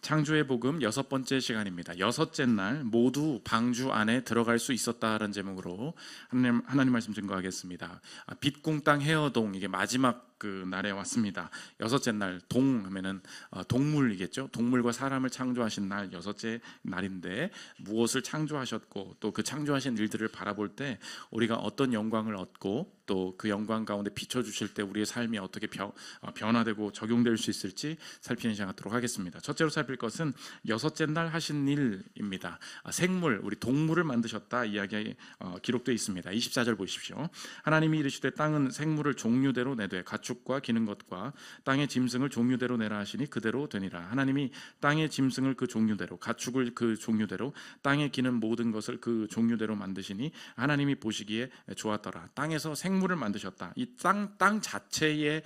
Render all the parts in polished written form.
창조의 복음 여섯 번째 시간입니다. 여섯째 날 모두 방주 안에 들어갈 수 있었다라는 제목으로 하나님 말씀 증거하겠습니다. 빛궁땅 헤어동, 이게 마지막 그 날에 왔습니다. 여섯째 날, 동 하면은 동물이겠죠. 동물과 사람을 창조하신 날, 여섯째 날인데 무엇을 창조하셨고 또 그 창조하신 일들을 바라볼 때 우리가 어떤 영광을 얻고 또 그 영광 가운데 비춰주실 때 우리의 삶이 어떻게 변화되고 적용될 수 있을지 살피는 시간 갖도록 하겠습니다. 첫째로 살필 것은 여섯째 날 하신 일입니다. 생물, 우리 동물을 만드셨다 이야기 기록되어 있습니다. 24절 보십시오. 하나님이 이르시되 땅은 생물을 종류대로 내되 가축과 기는 것과 땅의 짐승을 종류대로 내라 하시니 그대로 되니라. 하나님이 땅의 짐승을 그 종류대로, 가축을 그 종류대로, 땅에 기는 모든 것을 그 종류대로 만드시니 하나님이 보시기에 좋았더라. 땅에서 생물을 만드셨다. 이 땅 자체에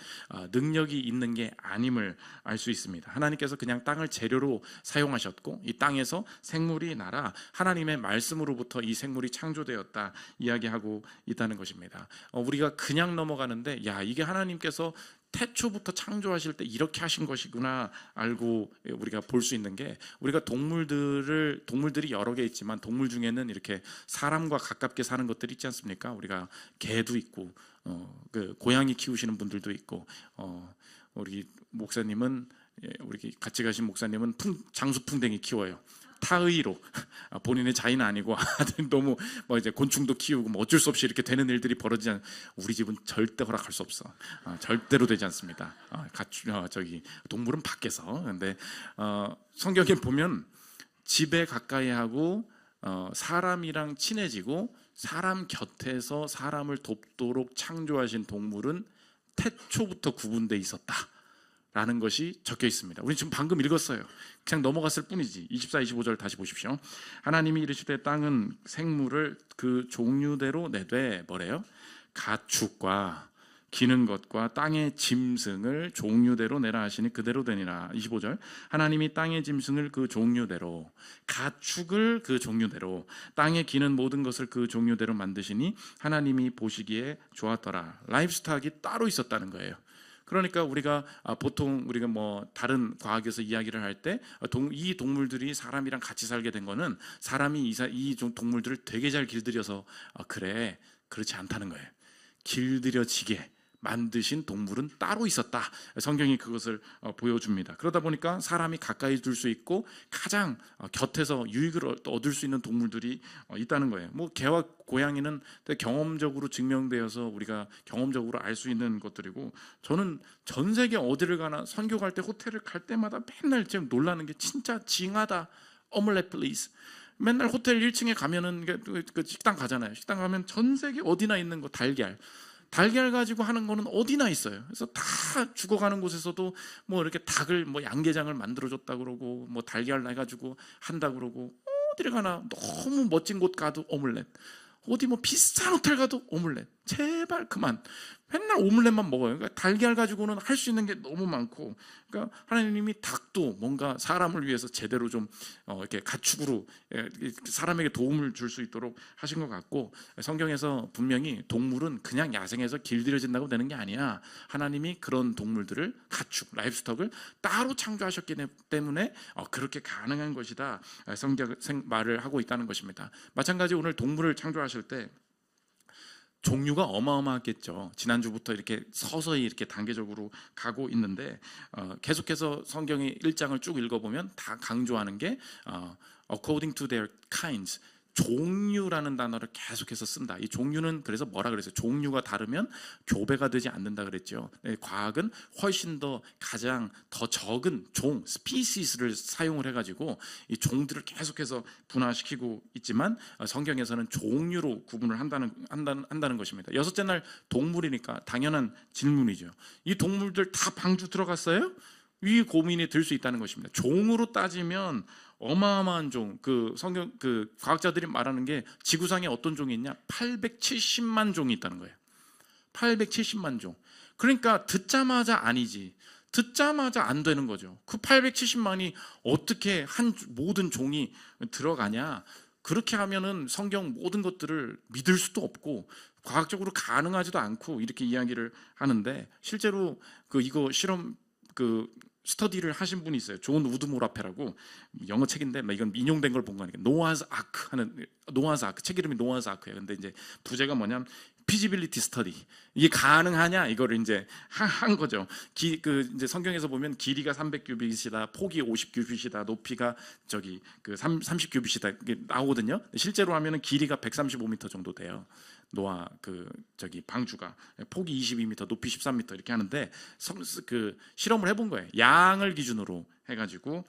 능력이 있는 게 아님을 알 수 있습니다. 하나님께서 그냥 땅을 재료로 사용하셨고 이 땅에서 생물이 날아 하나님의 말씀으로부터 이 생물이 창조되었다 이야기하고 있다는 것입니다. 우리가 그냥 넘어가는데 야, 이게 하나님께서 태초부터 창조하실 때 이렇게 하신 것이구나 알고 우리가 볼 수 있는 게, 우리가 동물들이 여러 개 있지만 동물 중에는 이렇게 사람과 가깝게 사는 것들이 있지 않습니까? 우리가 개도 있고 그 고양이 키우시는 분들도 있고 우리 목사님은, 우리 같이 가신 목사님은 장수풍뎅이 키워요. 타의로 본인의 자의는 아니고 너무 이제 곤충도 키우고 어쩔 수 없이 이렇게 되는 일들이 벌어지지 않. 우리 집은 절대 허락할 수 없어. 절대로 되지 않습니다. 저기 동물은 밖에서. 근데 성경에 보면 집에 가까이 하고 사람이랑 친해지고 사람 곁에서 사람을 돕도록 창조하신 동물은 태초부터 구분돼 있었다 라는 것이 적혀 있습니다. 우리 지금 방금 읽었어요. 그냥 넘어갔을 뿐이지. 24, 25절 다시 보십시오. 하나님이 이르시되 땅은 생물을 그 종류대로 내되 뭐래요? 가축과 기는 것과 땅의 짐승을 종류대로 내라 하시니 그대로 되니라. 25절. 하나님이 땅의 짐승을 그 종류대로, 가축을 그 종류대로, 땅에 기는 모든 것을 그 종류대로 만드시니 하나님이 보시기에 좋았더라. 라이브스탁이 따로 있었다는 거예요. 그러니까 우리가 보통 우리가 다른 과학에서 이야기를 할 때 이 동물들이 사람이랑 같이 살게 된 거는 사람이 이 동물들을 되게 잘 길들여서 그래, 그렇지 않다는 거예요. 길들여지게 만드신 동물은 따로 있었다. 성경이 그것을 보여줍니다. 그러다 보니까 사람이 가까이 둘 수 있고 가장 곁에서 유익을 얻을 수 있는 동물들이 있다는 거예요. 개와 고양이는 경험적으로 증명되어서 우리가 경험적으로 알 수 있는 것들이고, 저는 전 세계 어디를 가나 선교 갈 때 호텔을 갈 때마다 맨날 지금 놀라는 게 진짜 징하다. 오믈렛 플리즈. 맨날 호텔 1층에 가면은 그 식당 가잖아요. 식당 가면 전 세계 어디나 있는 거 달걀 가지고 하는 거는 어디나 있어요. 그래서 다 죽어가는 곳에서도 이렇게 닭을 양계장을 만들어줬다 그러고 달걀 해가지고 한다 그러고, 어디를 가나 너무 멋진 곳 가도 오믈렛, 어디 비싼 호텔 가도 오믈렛. 제발 그만. 맨날 오믈렛만 먹어요. 그러니까 달걀 가지고는 할 수 있는 게 너무 많고, 그러니까 하나님이 닭도 뭔가 사람을 위해서 제대로 좀 이렇게 가축으로 사람에게 도움을 줄 수 있도록 하신 것 같고, 성경에서 분명히 동물은 그냥 야생에서 길들여진다고 되는 게 아니야. 하나님이 그런 동물들을, 가축, 라이브스톡을 따로 창조하셨기 때문에 그렇게 가능한 것이다. 성경 말을 하고 있다는 것입니다. 마찬가지 오늘 동물을 창조하실 때 종류가 어마어마하겠죠. 지난주부터 이렇게 서서히 이렇게 단계적으로 가고 있는데 계속해서 성경의 1장을 쭉 읽어보면 다 강조하는 게 according to their kinds, 종류라는 단어를 계속해서 쓴다. 이 종류는 그래서 뭐라 그랬어요? 종류가 다르면 교배가 되지 않는다 그랬죠. 과학은 훨씬 더 가장 더 적은 종, 스피시스를 사용을 해가지고 이 종들을 계속해서 분화시키고 있지만 성경에서는 종류로 구분을 한다는 것입니다. 여섯째 날 동물이니까 당연한 질문이죠. 이 동물들 다 방주 들어갔어요? 이 고민이 들 수 있다는 것입니다. 종으로 따지면 어마어마한 종, 성경 과학자들이 말하는 게 지구상에 어떤 종이 있냐? 870만 종이 있다는 거예요. 870만 종. 그러니까 듣자마자 아니지. 듣자마자 안 되는 거죠. 그 870만이 어떻게 모든 종이 들어가냐? 그렇게 하면은 성경 모든 것들을 믿을 수도 없고 과학적으로 가능하지도 않고 이렇게 이야기를 하는데, 실제로 이거 실험 스터디를 하신 분이 있어요. 존 우드모라페라고, 영어 책인데 이건 인용된 걸 본 거니까, 노아즈 아크 하는, 노아즈 아크, 책 이름이 노아즈 아크예요. 근데 이제 부제가 뭐냐면 피지빌리티 스터디, 이게 가능하냐 이거를 이제 한 거죠. 이제 성경에서 보면 길이가 300규빗이다, 폭이 50규빗이다, 높이가 그 30규빗이다 이게 나오거든요. 실제로 하면은 길이가 135m 정도 돼요. 노아 방주가 폭이 22m, 높이 13m 이렇게 하는데, 실험을 해본 거예요. 양을 기준으로 해가지고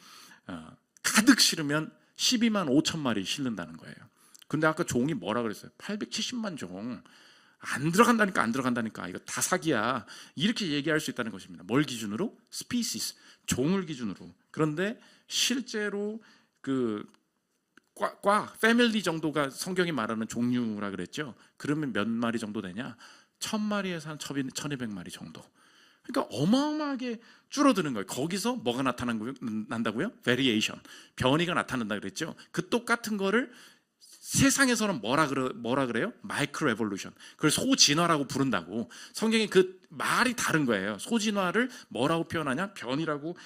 가득 실으면 12만 5천 마리 실른다는 거예요. 근데 아까 종이 뭐라 그랬어요? 870만 종. 안 들어간다니까 이거 다 사기야, 이렇게 얘기할 수 있다는 것입니다. 뭘 기준으로? 스피시스, 종을 기준으로. 그런데 실제로 패밀리 정도가 성경이 말하는 종류라 그랬죠. 그러면 몇 마리 정도 되냐? 1000마리에서 한 1200마리 정도. 그러니까 어마어마하게 줄어드는 거예요. 거기서 뭐가 난다고요? Variation, 변이가 나타난다 그랬죠. 그 똑같은 거를 세상에서는 뭐라 그래요? 마이크로 에볼루션. 그걸 소진화라고 부른다고. 성경이 그 말이 다른 거예요. 소진화를 뭐라고 표현하냐? 변이라고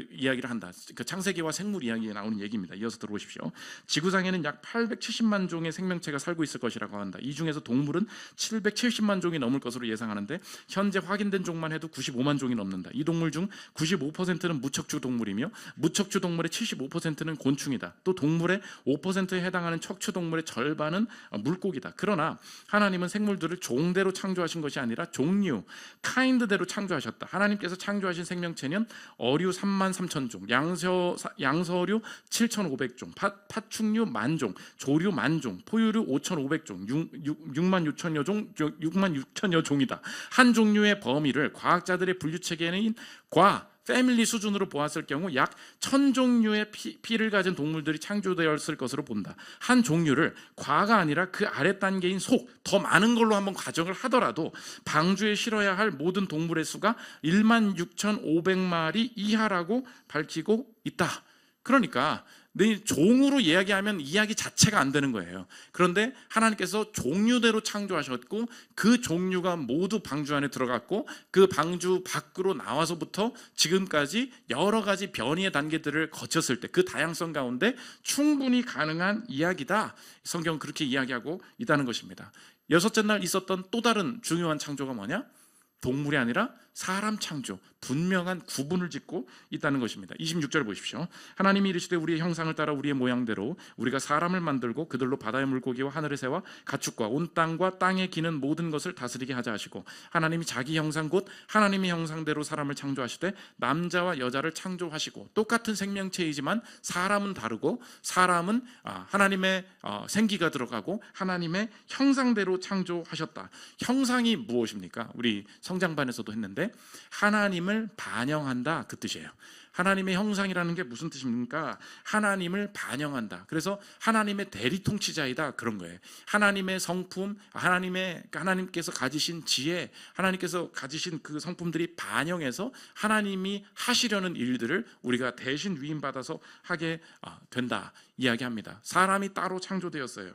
이야기를 한다. 그 창세기와 생물 이야기에 나오는 얘기입니다. 이어서 들어보십시오. 지구상에는 약 870만 종의 생명체가 살고 있을 것이라고 한다. 이 중에서 동물은 770만 종이 넘을 것으로 예상하는데, 현재 확인된 종만 해도 95만 종이 넘는다. 이 동물 중 95%는 무척추 동물이며, 무척추 동물의 75%는 곤충이다. 또 동물의 5%에 해당하는 척추 동물의 절반은 물고기다. 그러나 하나님은 생물들을 종대로 창조하신 것이 아니라 종류, 카인드대로 창조하셨다. 하나님께서 창조하신 생명체는 어류 3만 3천 종, 양서류 7,500종, 파충류 10,000종, 조류 10,000종, 포유류 5,500종, 6만 6천여 종이다. 한 종류의 범위를 과학자들의 분류 체계인 패밀리 수준으로 보았을 경우 약 1000종류의 피를 가진 동물들이 창조되었을 것으로 본다. 한 종류를 과가 아니라 그 아래 단계인 속, 더 많은 걸로 한번 가정을 하더라도 방주에 실어야 할 모든 동물의 수가 16,500마리 이하라고 밝히고 있다. 그러니까 종으로 이야기하면 이야기 자체가 안 되는 거예요. 그런데 하나님께서 종류대로 창조하셨고, 그 종류가 모두 방주 안에 들어갔고, 그 방주 밖으로 나와서부터 지금까지 여러 가지 변이의 단계들을 거쳤을 때 그 다양성 가운데 충분히 가능한 이야기다. 성경은 그렇게 이야기하고 있다는 것입니다. 여섯째 날 있었던 또 다른 중요한 창조가 뭐냐? 동물이 아니라 사람 창조, 분명한 구분을 짓고 있다는 것입니다. 26절 보십시오. 하나님이 이르시되 우리의 형상을 따라 우리의 모양대로 우리가 사람을 만들고 그들로 바다의 물고기와 하늘의 새와 가축과 온 땅과 땅에 기는 모든 것을 다스리게 하자 하시고, 하나님이 자기 형상 곧 하나님의 형상대로 사람을 창조하시되 남자와 여자를 창조하시고, 똑같은 생명체이지만 사람은 다르고, 사람은 하나님의 생기가 들어가고 하나님의 형상대로 창조하셨다. 형상이 무엇입니까? 우리 성장반에서도 했는데 하나님을 반영한다, 그 뜻이에요. 하나님의 형상이라는 게 무슨 뜻입니까? 하나님을 반영한다. 그래서 하나님의 대리 통치자이다, 그런 거예요. 하나님의 성품, 하나님께서 가지신 지혜, 하나님께서 가지신 그 성품들이 반영해서 하나님이 하시려는 일들을 우리가 대신 위임받아서 하게 된다 이야기합니다. 사람이 따로 창조되었어요.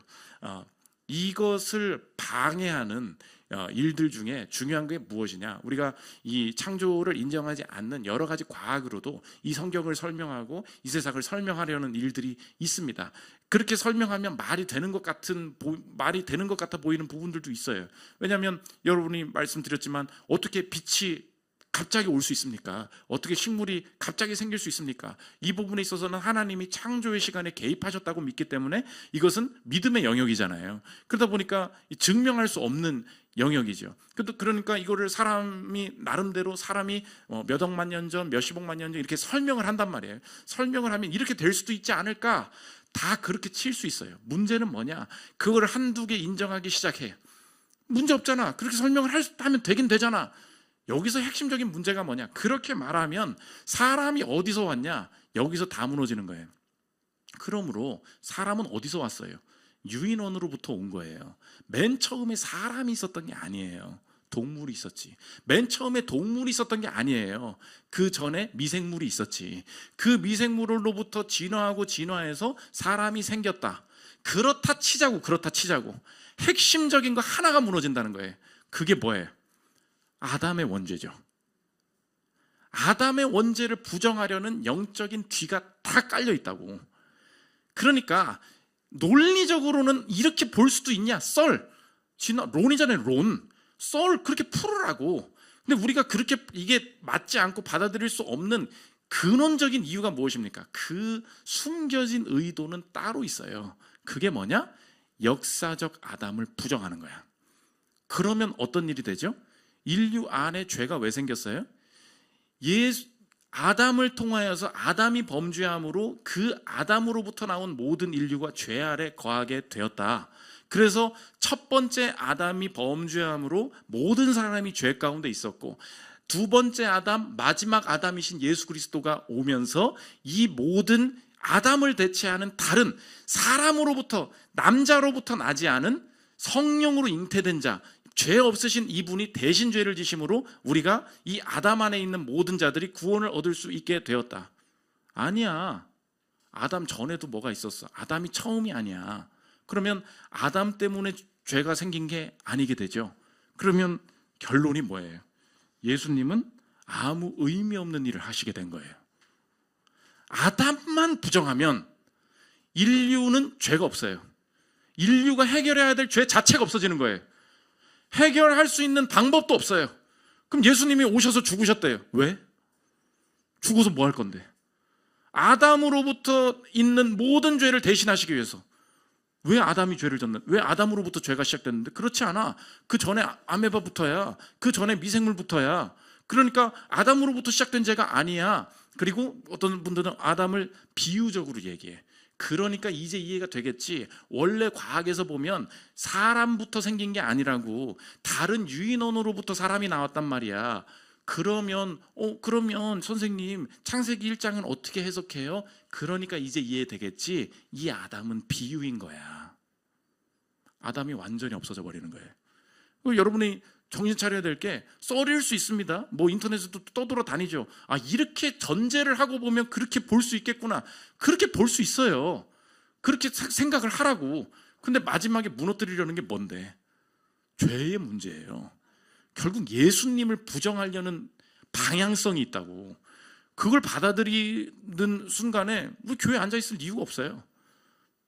이것을 방해하는 일들 중에 중요한 게 무엇이냐? 우리가 이 창조를 인정하지 않는 여러 가지 과학으로도 이 성경을 설명하고 이 세상을 설명하려는 일들이 있습니다. 그렇게 설명하면 말이 되는 것 같아 보이는 부분들도 있어요. 왜냐하면 여러분이 말씀드렸지만, 어떻게 빛이 갑자기 올 수 있습니까? 어떻게 식물이 갑자기 생길 수 있습니까? 이 부분에 있어서는 하나님이 창조의 시간에 개입하셨다고 믿기 때문에 이것은 믿음의 영역이잖아요. 그러다 보니까 증명할 수 없는 영역이죠. 그러니까 이거를 사람이 나름대로 몇 억만 년 전, 몇십억만 년 전 이렇게 설명을 한단 말이에요. 설명을 하면 이렇게 될 수도 있지 않을까? 다 그렇게 칠 수 있어요. 문제는 뭐냐? 그걸 한두 개 인정하기 시작해요. 문제 없잖아. 그렇게 설명을 하면 되긴 되잖아. 여기서 핵심적인 문제가 뭐냐? 그렇게 말하면 사람이 어디서 왔냐? 여기서 다 무너지는 거예요. 그러므로 사람은 어디서 왔어요? 유인원으로부터 온 거예요. 맨 처음에 사람이 있었던 게 아니에요. 동물이 있었지. 맨 처음에 동물이 있었던 게 아니에요. 그 전에 미생물이 있었지. 그 미생물로부터 진화해서 사람이 생겼다. 그렇다 치자고. 핵심적인 거 하나가 무너진다는 거예요. 그게 뭐예요? 아담의 원죄죠. 아담의 원죄를 부정하려는 영적인 뒤가 다 깔려 있다고. 그러니까 논리적으로는 이렇게 볼 수도 있냐? 론이잖아요. 썰 그렇게 풀으라고. 근데 우리가 그렇게 이게 맞지 않고 받아들일 수 없는 근원적인 이유가 무엇입니까? 그 숨겨진 의도는 따로 있어요. 그게 뭐냐? 역사적 아담을 부정하는 거야. 그러면 어떤 일이 되죠? 인류 안에 죄가 왜 생겼어요? 아담을 통하여서 아담이 범죄함으로 그 아담으로부터 나온 모든 인류가 죄 아래 거하게 되었다. 그래서 첫 번째 아담이 범죄함으로 모든 사람이 죄 가운데 있었고, 두 번째 아담, 마지막 아담이신 예수 그리스도가 오면서 이 모든 아담을 대체하는 다른 사람으로부터, 남자로부터 나지 않은 성령으로 잉태된 자, 죄 없으신 이분이 대신 죄를 지심으로 우리가 이 아담 안에 있는 모든 자들이 구원을 얻을 수 있게 되었다. 아니야. 아담 전에도 뭐가 있었어. 아담이 처음이 아니야. 그러면 아담 때문에 죄가 생긴 게 아니게 되죠. 그러면 결론이 뭐예요? 예수님은 아무 의미 없는 일을 하시게 된 거예요. 아담만 부정하면 인류는 죄가 없어요. 인류가 해결해야 될 죄 자체가 없어지는 거예요. 해결할 수 있는 방법도 없어요. 그럼 예수님이 오셔서 죽으셨대요. 왜? 죽어서 뭐 할 건데? 아담으로부터 있는 모든 죄를 대신하시기 위해서. 왜 아담이 죄를 졌나? 왜 아담으로부터 죄가 시작됐는데? 그렇지 않아. 그 전에 아메바부터야. 그 전에 미생물부터야. 그러니까 아담으로부터 시작된 죄가 아니야. 그리고 어떤 분들은 아담을 비유적으로 얘기해. 그러니까 이제 이해가 되겠지. 원래 과학에서 보면 사람부터 생긴 게 아니라고. 다른 유인원으로부터 사람이 나왔단 말이야. 그러면 선생님 창세기 1장은 어떻게 해석해요? 그러니까 이제 이해되겠지. 이 아담은 비유인 거야. 아담이 완전히 없어져 버리는 거예요. 여러분이 정신 차려야 될 게 썰일 수 있습니다. 뭐 인터넷에도 떠돌아 다니죠. 아, 이렇게 전제를 하고 보면 그렇게 볼 수 있겠구나. 그렇게 볼 수 있어요. 그렇게 생각을 하라고. 근데 마지막에 무너뜨리려는 게 뭔데? 죄의 문제예요. 결국 예수님을 부정하려는 방향성이 있다고. 그걸 받아들이는 순간에 우리 교회에 앉아있을 이유가 없어요.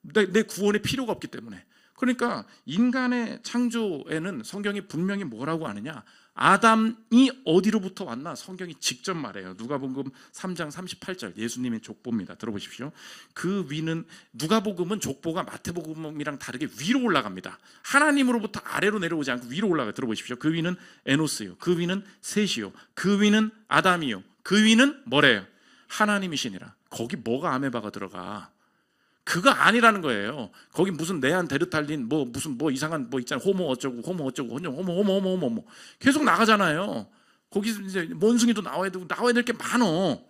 내 구원의 필요가 없기 때문에. 그러니까 인간의 창조에는 성경이 분명히 뭐라고 하느냐? 아담이 어디로부터 왔나? 성경이 직접 말해요. 누가복음 3장 38절 예수님의 족보입니다. 들어보십시오. 그 위는, 누가복음은 족보가 마태복음이랑 다르게 위로 올라갑니다. 하나님으로부터 아래로 내려오지 않고 위로 올라가요. 들어보십시오. 그 위는 에노스요, 그 위는 셋이요, 그 위는 아담이요, 그 위는 뭐래요? 하나님이시니라. 거기 뭐가 아메바가 들어가? 그거 아니라는 거예요. 거기 무슨 네안데르탈린 무슨 이상한 있잖아요. 호모 어쩌고 호모 계속 나가잖아요. 거기 이제 원숭이도 나와야 될 게 많어.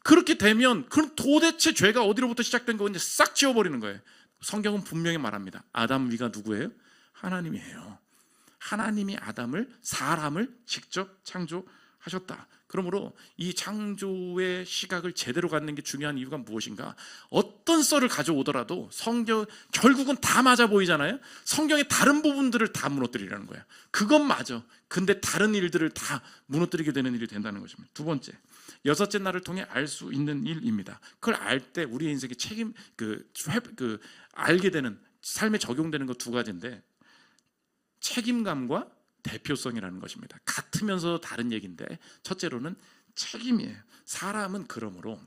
그렇게 되면 그럼 도대체 죄가 어디로부터 시작된 거 이제 싹 지워버리는 거예요. 성경은 분명히 말합니다. 아담 위가 누구예요? 하나님이에요. 하나님이 사람을 직접 창조하셨다. 그러므로 이 창조의 시각을 제대로 갖는 게 중요한 이유가 무엇인가? 어떤 썰을 가져오더라도 결국은 다 맞아 보이잖아요. 성경의 다른 부분들을 다 무너뜨리라는 거야. 그건 맞아. 근데 다른 일들을 다 무너뜨리게 되는 일이 된다는 것입니다. 두 번째, 여섯째 날을 통해 알 수 있는 일입니다. 그걸 알 때 우리의 인생에 알게 되는, 삶에 적용되는 거 두 가지인데, 책임감과 대표성이라는 것입니다. 같으면서 다른 얘기인데, 첫째로는 책임이에요. 사람은 그러므로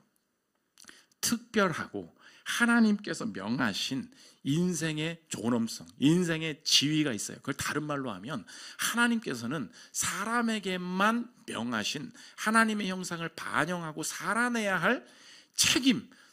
특별하고 하나님께서 명하신 인생의 존엄성, 인생의 지위가 있어요. 그걸 다른 말로 하면 하나님께서는 사람에게만 명하신 하나님의 형상을 반영하고 살아내야 할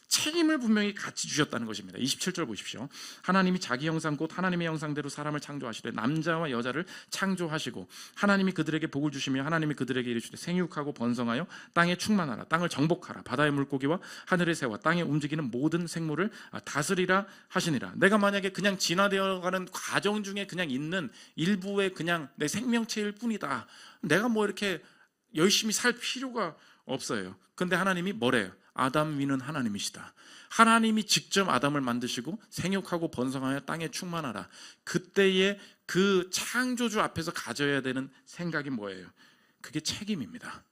책임을 분명히 같이 주셨다는 것입니다. 27절 보십시오. 하나님이 자기 형상 곧 하나님의 형상대로 사람을 창조하시되 남자와 여자를 창조하시고 하나님이 그들에게 복을 주시며 하나님이 그들에게 이르시되 생육하고 번성하여 땅에 충만하라. 땅을 정복하라. 바다의 물고기와 하늘의 새와 땅에 움직이는 모든 생물을 다스리라 하시니라. 내가 만약에 그냥 진화되어가는 과정 중에 그냥 있는 일부의 그냥 내 생명체일 뿐이다. 내가 이렇게 열심히 살 필요가 없어요. 근데 하나님이 뭐래요? 아담 위는 하나님이시다. 하나님이 직접 아담을 만드시고 생육하고 번성하여 땅에 충만하라. 그때의 그 창조주 앞에서 가져야 되는 생각이 뭐예요? 그게 책임입니다.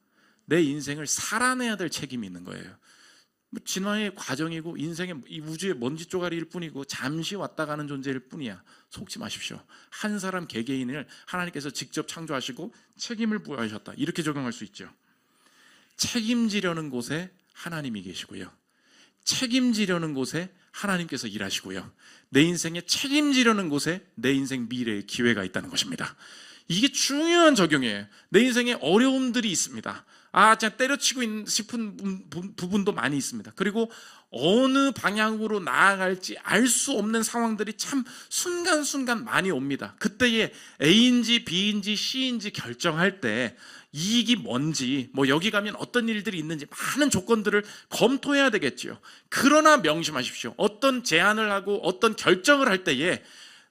내 인생을 살아내야 될 책임이 있는 거예요. 진화의 과정이고 인생의 이 우주의 먼지 쪼가리일 뿐이고 잠시 왔다 가는 존재일 뿐이야. 속지 마십시오. 한 사람 개개인을 하나님께서 직접 창조하시고 책임을 부여하셨다. 이렇게 적용할 수 있죠. 책임지려는 곳에 하나님이 계시고요, 책임지려는 곳에 하나님께서 일하시고요, 내 인생에 책임지려는 곳에 내 인생 미래의 기회가 있다는 것입니다. 이게 중요한 적용이에요. 내 인생에 어려움들이 있습니다. 진짜 때려치고 싶은 부분도 많이 있습니다. 그리고 어느 방향으로 나아갈지 알 수 없는 상황들이 참 순간순간 많이 옵니다. 그때에 A인지 B인지 C인지 결정할 때 이익이 뭔지, 여기 가면 어떤 일들이 있는지 많은 조건들을 검토해야 되겠지요. 그러나 명심하십시오. 어떤 제안을 하고 어떤 결정을 할 때에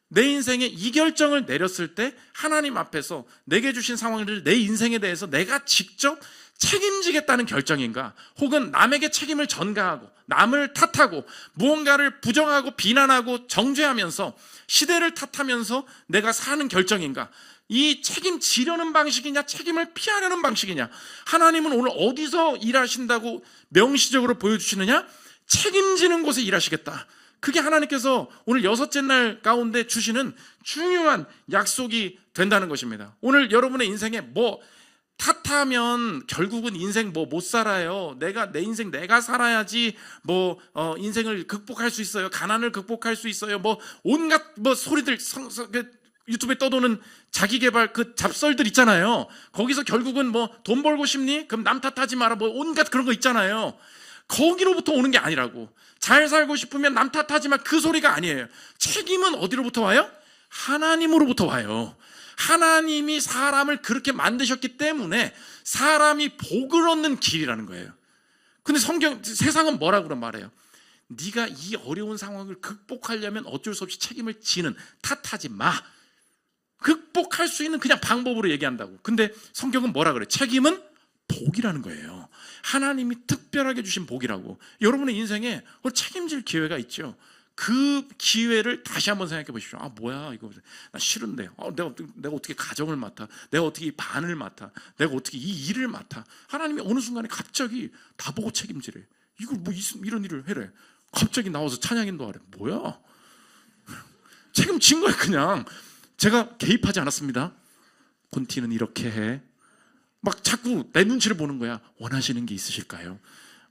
내 인생에 이 결정을 내렸을 때 하나님 앞에서 내게 주신 상황을 내 인생에 대해서 내가 직접 책임지겠다는 결정인가, 혹은 남에게 책임을 전가하고 남을 탓하고 무언가를 부정하고 비난하고 정죄하면서 시대를 탓하면서 내가 사는 결정인가, 이 책임지려는 방식이냐 책임을 피하려는 방식이냐. 하나님은 오늘 어디서 일하신다고 명시적으로 보여주시느냐? 책임지는 곳에 일하시겠다. 그게 하나님께서 오늘 여섯째 날 가운데 주시는 중요한 약속이 된다는 것입니다. 오늘 여러분의 인생에 탓하면 결국은 인생 못 살아요. 내 인생 내가 살아야지 인생을 극복할 수 있어요. 가난을 극복할 수 있어요. 온갖 소리들 유튜브에 떠도는 자기개발 그 잡설들 있잖아요. 거기서 결국은 돈 벌고 싶니? 그럼 남 탓하지 마라. 온갖 그런 거 있잖아요. 거기로부터 오는 게 아니라고. 잘 살고 싶으면 남 탓하지 마. 그 소리가 아니에요. 책임은 어디로부터 와요? 하나님으로부터 와요. 하나님이 사람을 그렇게 만드셨기 때문에 사람이 복을 얻는 길이라는 거예요. 근데 세상은 뭐라고 말해요? 네가 이 어려운 상황을 극복하려면 어쩔 수 없이 책임을 지는, 탓하지 마. 극복할 수 있는 그냥 방법으로 얘기한다고. 근데 성경은 뭐라 그래? 책임은 복이라는 거예요. 하나님이 특별하게 주신 복이라고. 여러분의 인생에 책임질 기회가 있죠. 그 기회를 다시 한번 생각해 보십시오. 뭐야 이거 나 싫은데, 내가 어떻게 가정을 맡아, 내가 어떻게 이 반을 맡아, 내가 어떻게 이 일을 맡아. 하나님이 어느 순간에 갑자기 다 보고 책임지래. 이걸 이런 일을 해래. 갑자기 나와서 찬양인도 하래. 뭐야? 책임진 거야. 그냥 제가 개입하지 않았습니다. 콘티는 이렇게 해. 자꾸 내 눈치를 보는 거야. 원하시는 게 있으실까요?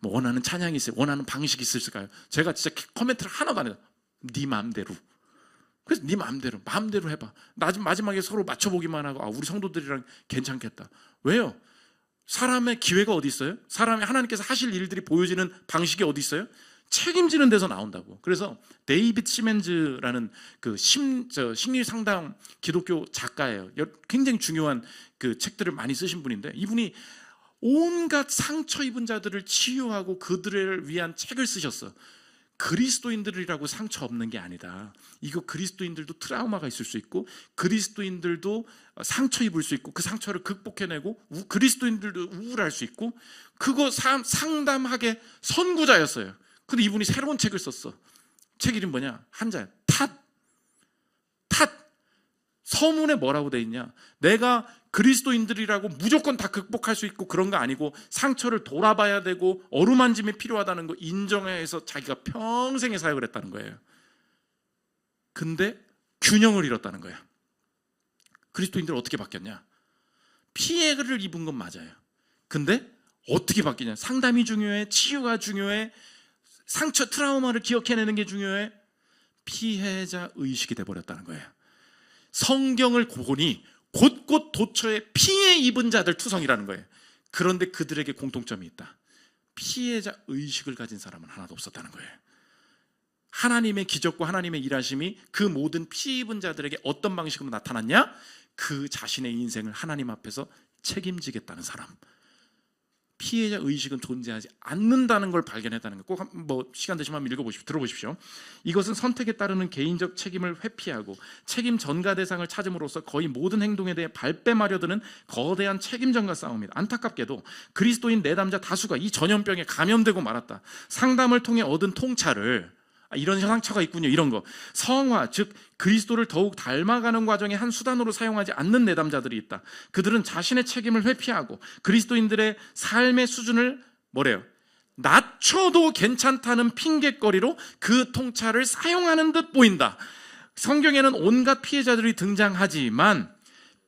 원하는 찬양이 있어요? 원하는 방식이 있을까요? 제가 진짜 코멘트를 하나도 안 해요. 네 마음대로. 그래서 네 마음대로 해봐. 마지막에 서로 맞춰보기만 하고 우리 성도들이랑 괜찮겠다. 왜요? 사람의 기회가 어디 있어요? 사람의 하나님께서 하실 일들이 보여지는 방식이 어디 있어요? 책임지는 데서 나온다고. 그래서 데이비드 시멘즈라는 그 심리 상담 기독교 작가예요. 굉장히 중요한 그 책들을 많이 쓰신 분인데, 이분이 온갖 상처 입은 자들을 치유하고 그들을 위한 책을 쓰셨어. 그리스도인들이라고 상처 없는 게 아니다. 이거 그리스도인들도 트라우마가 있을 수 있고, 그리스도인들도 상처 입을 수 있고, 그 상처를 극복해내고, 그리스도인들도 우울할 수 있고, 그거 상담하게 선구자였어요. 근데 이분이 새로운 책을 썼어. 책 이름 뭐냐? 한자야. 탓. 서문에 뭐라고 돼 있냐? 내가 그리스도인들이라고 무조건 다 극복할 수 있고 그런 거 아니고, 상처를 돌아봐야 되고 어루만짐이 필요하다는 거 인정해서 자기가 평생의 사역을 했다는 거예요. 근데 균형을 잃었다는 거야. 그리스도인들 어떻게 바뀌었냐? 피해를 입은 건 맞아요. 근데 어떻게 바뀌냐? 상담이 중요해, 치유가 중요해, 상처 트라우마를 기억해내는 게 중요해. 피해자 의식이 돼버렸다는 거예요. 성경을 보니 곳곳 도처에 피해 입은 자들 투성이라는 거예요. 그런데 그들에게 공통점이 있다. 피해자 의식을 가진 사람은 하나도 없었다는 거예요. 하나님의 기적과 하나님의 일하심이 그 모든 피해 입은 자들에게 어떤 방식으로 나타났냐? 그 자신의 인생을 하나님 앞에서 책임지겠다는 사람. 피해자 의식은 존재하지 않는다는 걸 발견했다는 거. 꼭 시간 되시면 한번 읽어보십시오. 들어보십시오. 이것은 선택에 따르는 개인적 책임을 회피하고 책임 전가 대상을 찾음으로써 거의 모든 행동에 대해 발뺌하려 드는 거대한 책임 전가 싸움입니다. 안타깝게도 그리스도인 내담자 다수가 이 전염병에 감염되고 말았다. 상담을 통해 얻은 통찰을 이런 상처가 있군요. 이런 거. 성화, 즉 그리스도를 더욱 닮아가는 과정의 한 수단으로 사용하지 않는 내담자들이 있다. 그들은 자신의 책임을 회피하고 그리스도인들의 삶의 수준을 뭐래요? 낮춰도 괜찮다는 핑계거리로 그 통찰을 사용하는 듯 보인다. 성경에는 온갖 피해자들이 등장하지만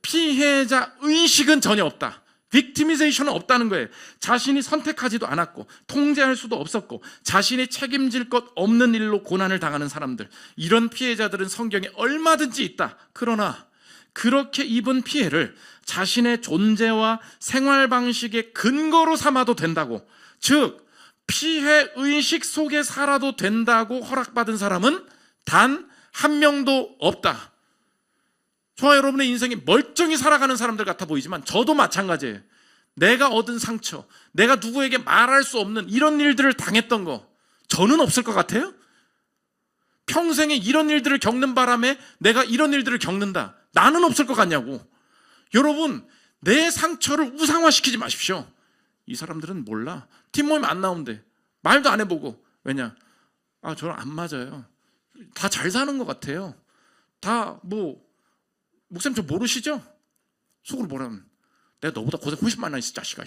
피해자 의식은 전혀 없다. 빅티미제이션은 없다는 거예요. 자신이 선택하지도 않았고 통제할 수도 없었고 자신이 책임질 것 없는 일로 고난을 당하는 사람들, 이런 피해자들은 성경에 얼마든지 있다. 그러나 그렇게 입은 피해를 자신의 존재와 생활 방식의 근거로 삼아도 된다고, 즉 피해 의식 속에 살아도 된다고 허락받은 사람은 단 한 명도 없다. 저와 여러분의 인생이 멀쩡히 살아가는 사람들 같아 보이지만 저도 마찬가지예요. 내가 얻은 상처, 내가 누구에게 말할 수 없는 이런 일들을 당했던 거 저는 없을 것 같아요? 평생에 이런 일들을 겪는 바람에 내가 이런 일들을 겪는다, 나는 없을 것 같냐고. 여러분, 내 상처를 우상화시키지 마십시오. 이 사람들은 몰라, 팀 모임 안 나온대, 말도 안 해보고. 왜냐? 저랑 안 맞아요. 다 잘 사는 것 같아요. 다 목사님 저 모르시죠? 속으로 뭐라면 내가 너보다 고생 훨씬 많아 있어 자식아.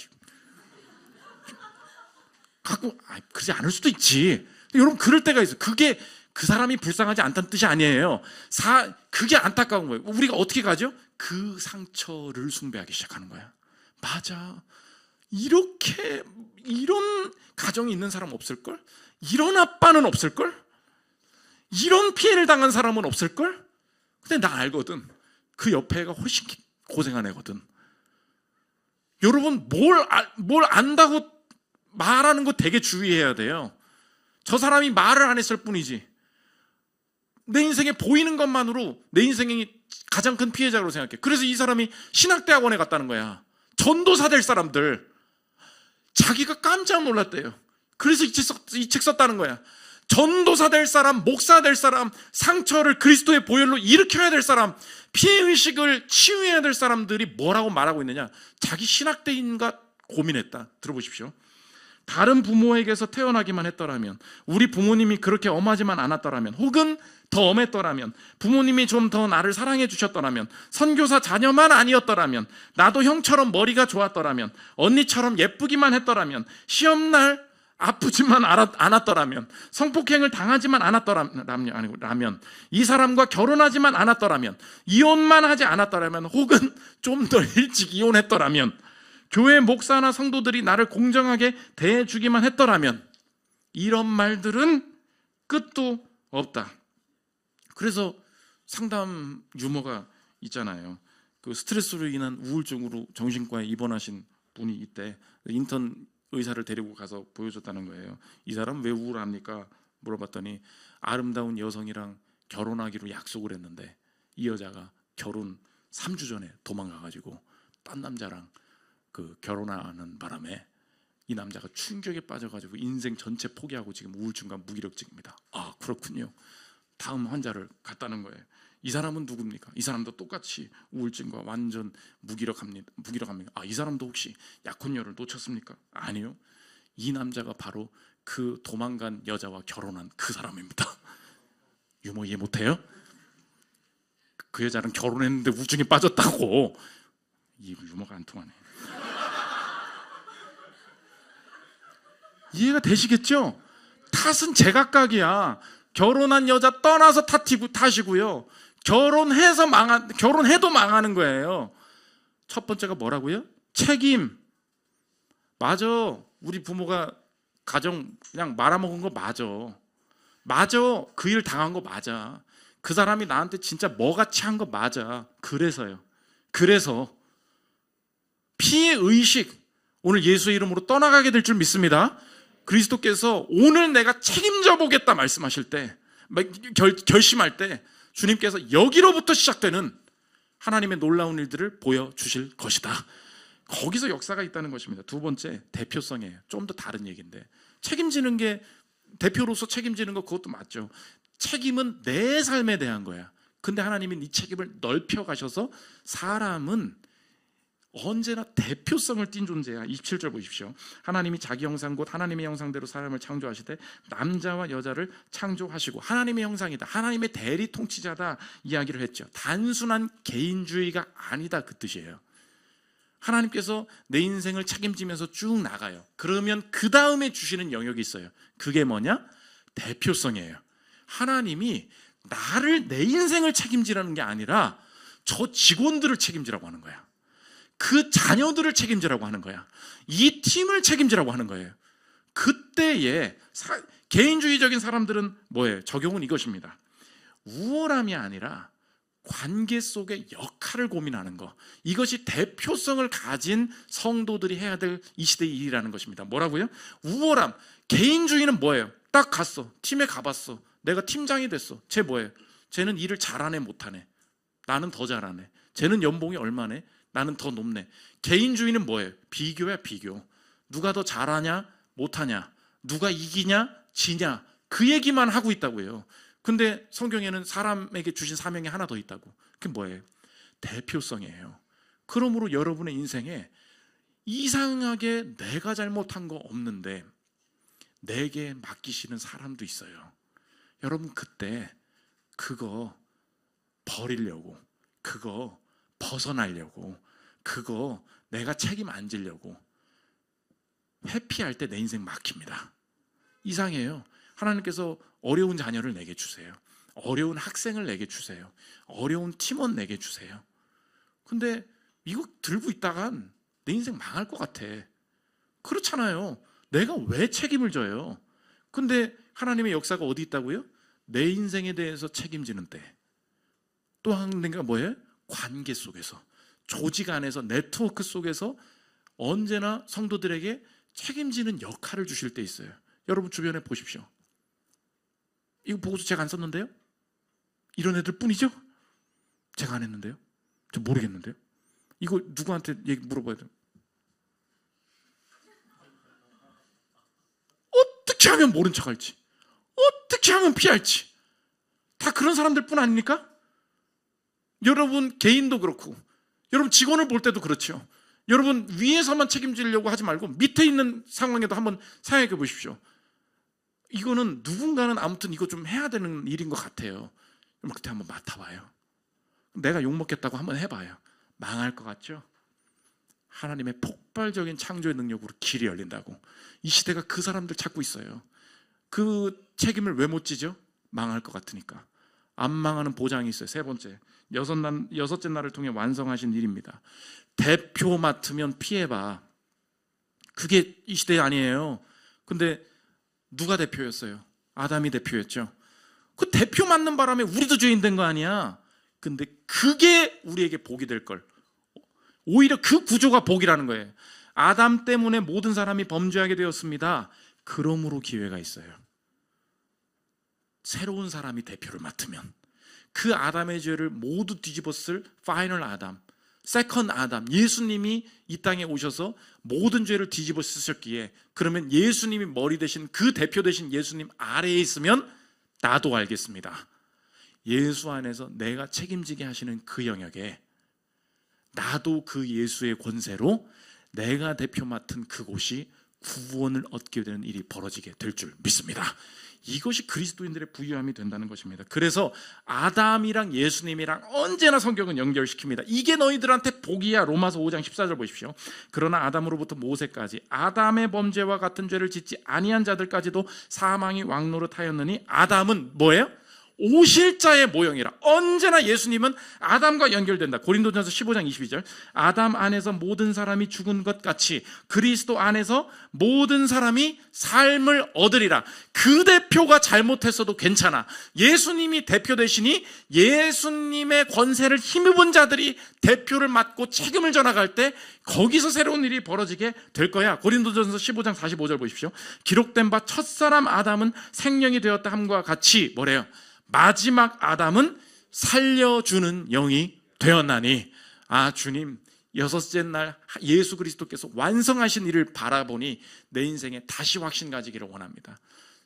가끔 그러지 않을 수도 있지. 여러분 그럴 때가 있어. 그게 그 사람이 불쌍하지 않다는 뜻이 아니에요. 그게 안타까운 거예요. 우리가 어떻게 가죠? 그 상처를 숭배하기 시작하는 거야. 맞아. 이런 가정이 있는 사람 없을걸? 이런 아빠는 없을걸? 이런 피해를 당한 사람은 없을걸? 근데 나 알거든. 그 옆에 애가 훨씬 고생한 애거든. 여러분 뭘 안다고 말하는 거 되게 주의해야 돼요. 저 사람이 말을 안 했을 뿐이지 내 인생에 보이는 것만으로 내 인생이 가장 큰 피해자로 생각해. 그래서 이 사람이 신학대학원에 갔다는 거야. 전도사 될 사람들. 자기가 깜짝 놀랐대요. 그래서 이 책 썼다는 거야. 전도사 될 사람, 목사 될 사람, 상처를 그리스도의 보혈로 일으켜야 될 사람, 피해의식을 치유해야 될 사람들이 뭐라고 말하고 있느냐? 자기 신학대인가 고민했다. 들어보십시오. 다른 부모에게서 태어나기만 했더라면, 우리 부모님이 그렇게 엄하지만 않았더라면, 혹은 더 엄했더라면, 부모님이 좀 더 나를 사랑해 주셨더라면, 선교사 자녀만 아니었더라면, 나도 형처럼 머리가 좋았더라면, 언니처럼 예쁘기만 했더라면, 시험날 아프지만 않았더라면, 성폭행을 당하지만 않았더라면, 이 사람과 결혼하지만 않았더라면, 이혼만 하지 않았더라면, 혹은 좀 더 일찍 이혼했더라면, 교회 목사나 성도들이 나를 공정하게 대해주기만 했더라면, 이런 말들은 끝도 없다. 그래서 상담 유머가 있잖아요. 그 스트레스로 인한 우울증으로 정신과에 입원하신 분이 이때 인턴 의사를 데리고 가서 보여줬다는 거예요. 이 사람 왜 우울합니까? 물어봤더니 아름다운 여성이랑 결혼하기로 약속을 했는데 이 여자가 결혼 3주 전에 도망가가지고 딴 남자랑 그 결혼하는 바람에 이 남자가 충격에 빠져가지고 인생 전체 포기하고 지금 우울증과 무기력증입니다. 그렇군요. 다음 환자를 갔다는 거예요. 이 사람은 누굽니까? 이 사람도 똑같이 우울증과 완전 무기력합니다. 이 사람도 혹시 약혼녀를 놓쳤습니까? 아니요. 이 남자가 바로 그 도망간 여자와 결혼한 그 사람입니다. 유머 이해 못해요? 그 여자랑 결혼했는데 우울증에 빠졌다고. 이 유머가 안 통하네. 이해가 되시겠죠? 탓은 제각각이야. 결혼한 여자 떠나서 탓이고요. 결혼해도 망하는 거예요. 첫 번째가 뭐라고요? 책임. 맞아. 우리 부모가 가정 그냥 말아먹은 거 맞아. 그 일 당한 거 맞아. 그 사람이 나한테 진짜 뭐같이 한 거 맞아. 그래서 피해 의식, 오늘 예수의 이름으로 떠나가게 될 줄 믿습니다. 그리스도께서 오늘 내가 책임져 보겠다 말씀하실 때, 결심할 때 주님께서 여기로부터 시작되는 하나님의 놀라운 일들을 보여주실 것이다. 거기서 역사가 있다는 것입니다. 두 번째, 대표성이에요. 좀 더 다른 얘기인데, 책임지는 게, 대표로서 책임지는 거 그것도 맞죠. 책임은 내 삶에 대한 거야. 근데 하나님이 이 책임을 넓혀 가셔서 사람은 언제나 대표성을 띤 존재야. 27절 보십시오. 하나님이 자기 형상 곧 하나님의 형상대로 사람을 창조하시되 남자와 여자를 창조하시고, 하나님의 형상이다, 하나님의 대리 통치자다 이야기를 했죠. 단순한 개인주의가 아니다 그 뜻이에요. 하나님께서 내 인생을 책임지면서 쭉 나가요. 그러면 그 다음에 주시는 영역이 있어요. 그게 뭐냐? 대표성이에요. 하나님이 나를, 내 인생을 책임지라는 게 아니라 저 직원들을 책임지라고 하는 거야. 그 자녀들을 책임지라고 하는 거야. 이 팀을 책임지라고 하는 거예요. 그때에 개인주의적인 사람들은 뭐예요? 적용은 이것입니다. 우월함이 아니라 관계 속의 역할을 고민하는 거, 이것이 대표성을 가진 성도들이 해야 될 이 시대의 일이라는 것입니다. 뭐라고요? 우월함. 개인주의는 뭐예요? 딱 갔어, 팀에 가봤어, 내가 팀장이 됐어. 쟤 뭐예요? 쟤는 일을 잘하네 못하네? 나는 더 잘하네. 쟤는 연봉이 얼마네? 나는 더 높네. 개인주의는 뭐예요? 비교야, 비교. 누가 더 잘하냐 못하냐, 누가 이기냐 지냐, 그 얘기만 하고 있다고요. 근데 성경에는 사람에게 주신 사명이 하나 더 있다고. 그게 뭐예요? 대표성이에요. 그러므로 여러분의 인생에 이상하게 내가 잘못한 거 없는데 내게 맡기시는 사람도 있어요. 여러분, 그때 그거 버리려고, 그거 벗어나려고, 그거 내가 책임 안 지려고 회피할 때 내 인생 막힙니다. 이상해요. 하나님께서 어려운 자녀를 내게 주세요. 어려운 학생을 내게 주세요. 어려운 팀원 내게 주세요. 근데 이거 들고 있다간 내 인생 망할 것 같아. 그렇잖아요. 내가 왜 책임을 져요? 근데 하나님의 역사가 어디 있다고요? 내 인생에 대해서 책임지는 때. 또 한 개가 뭐예요? 관계 속에서, 조직 안에서, 네트워크 속에서 언제나 성도들에게 책임지는 역할을 주실 때 있어요. 여러분 주변에 보십시오. 이거 보고서 제가 안 썼는데요? 이런 애들 뿐이죠? 제가 안 했는데요? 저 모르겠는데요? 이거 누구한테 얘기 물어봐야 돼요? 어떻게 하면 모른 척할지, 어떻게 하면 피할지, 다 그런 사람들 뿐 아닙니까? 여러분 개인도 그렇고, 여러분 직원을 볼 때도 그렇죠. 여러분 위에서만 책임지려고 하지 말고 밑에 있는 상황에도 한번 생각해 보십시오. 이거는 누군가는 아무튼 이거 좀 해야 되는 일인 것 같아요. 그때 한번 맡아봐요. 내가 욕먹겠다고 한번 해봐요. 망할 것 같죠? 하나님의 폭발적인 창조의 능력으로 길이 열린다고. 이 시대가 그 사람들 찾고 있어요. 그 책임을 왜 못 지죠? 망할 것 같으니까. 안 망하는 보장이 있어요. 세 번째, 여섯째 날을 통해 완성하신 일입니다. 대표 맡으면 피해봐. 그게 이 시대 아니에요. 근데 누가 대표였어요? 아담이 대표였죠. 그 대표 맡는 바람에 우리도 죄인 된 거 아니야. 근데 그게 우리에게 복이 될 걸. 오히려 그 구조가 복이라는 거예요. 아담 때문에 모든 사람이 범죄하게 되었습니다. 그러므로 기회가 있어요. 새로운 사람이 대표를 맡으면 그 아담의 죄를 모두 뒤집었을 파이널 아담, 세컨드 아담, 예수님이 이 땅에 오셔서 모든 죄를 뒤집어 쓰셨기에, 그러면 예수님이 머리 대신, 그 대표 대신 예수님 아래에 있으면 나도 알겠습니다. 예수 안에서 내가 책임지게 하시는 그 영역에 나도 그 예수의 권세로 내가 대표 맡은 그곳이 구원을 얻게 되는 일이 벌어지게 될 줄 믿습니다. 이것이 그리스도인들의 부유함이 된다는 것입니다. 그래서 아담이랑 예수님이랑 언제나 성경은 연결시킵니다. 이게 너희들한테 복이야. 로마서 5장 14절 보십시오. 그러나 아담으로부터 모세까지 아담의 범죄와 같은 죄를 짓지 아니한 자들까지도 사망이 왕노릇하였느니, 아담은 뭐예요? 오실 자의 모형이라. 언제나 예수님은 아담과 연결된다. 고린도전서 15장 22절, 아담 안에서 모든 사람이 죽은 것 같이 그리스도 안에서 모든 사람이 삶을 얻으리라. 그 대표가 잘못했어도 괜찮아. 예수님이 대표 되시니 예수님의 권세를 힘입은 자들이 대표를 맡고 책임을 져나갈 때 거기서 새로운 일이 벌어지게 될 거야. 고린도전서 15장 45절 보십시오. 기록된 바 첫사람 아담은 생명이 되었다 함과 같이 뭐래요? 마지막 아담은 살려주는 영이 되었나니. 아, 주님, 여섯째 날 예수 그리스도께서 완성하신 일을 바라보니 내 인생에 다시 확신 가지기를 원합니다.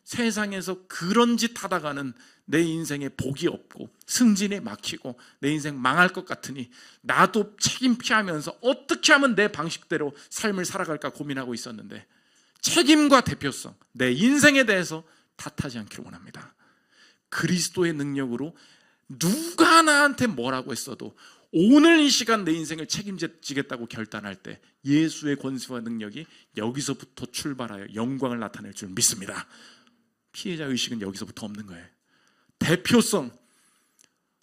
세상에서 그런 짓 하다가는 내 인생에 복이 없고 승진에 막히고 내 인생 망할 것 같으니 나도 책임 피하면서 어떻게 하면 내 방식대로 삶을 살아갈까 고민하고 있었는데, 책임과 대표성, 내 인생에 대해서 탓하지 않기를 원합니다. 그리스도의 능력으로 누가 나한테 뭐라고 했어도 오늘 이 시간 내 인생을 책임지겠다고 결단할 때 예수의 권세와 능력이 여기서부터 출발하여 영광을 나타낼 줄 믿습니다. 피해자 의식은 여기서부터 없는 거예요. 대표성,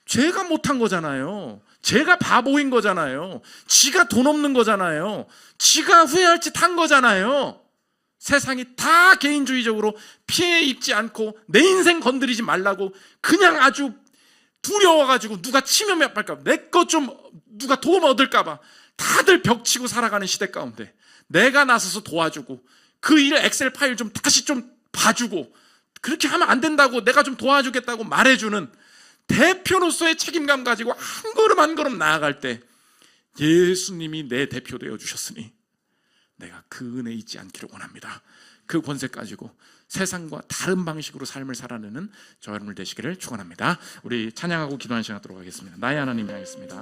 제가 못한 거잖아요. 제가 바보인 거잖아요. 지가 돈 없는 거잖아요. 지가 후회할 짓 한 거잖아요. 세상이 다 개인주의적으로 피해 입지 않고 내 인생 건드리지 말라고 그냥 아주 두려워가지고 누가 치면 몇 발까, 내 것 좀 누가 도움 얻을까봐 다들 벽치고 살아가는 시대 가운데 내가 나서서 도와주고 그 일 엑셀 파일 좀 다시 좀 봐주고 그렇게 하면 안 된다고 내가 좀 도와주겠다고 말해주는 대표로서의 책임감 가지고 한 걸음 한 걸음 나아갈 때 예수님이 내 대표 되어 주셨으니 내가 그 은혜 잊지 않기를 원합니다. 그 권세 가지고 세상과 다른 방식으로 삶을 살아내는 저 여러분들 되시기를 축원합니다. 우리 찬양하고 기도하는 시간 갖도록 하겠습니다. 나의 하나님 향했습니다.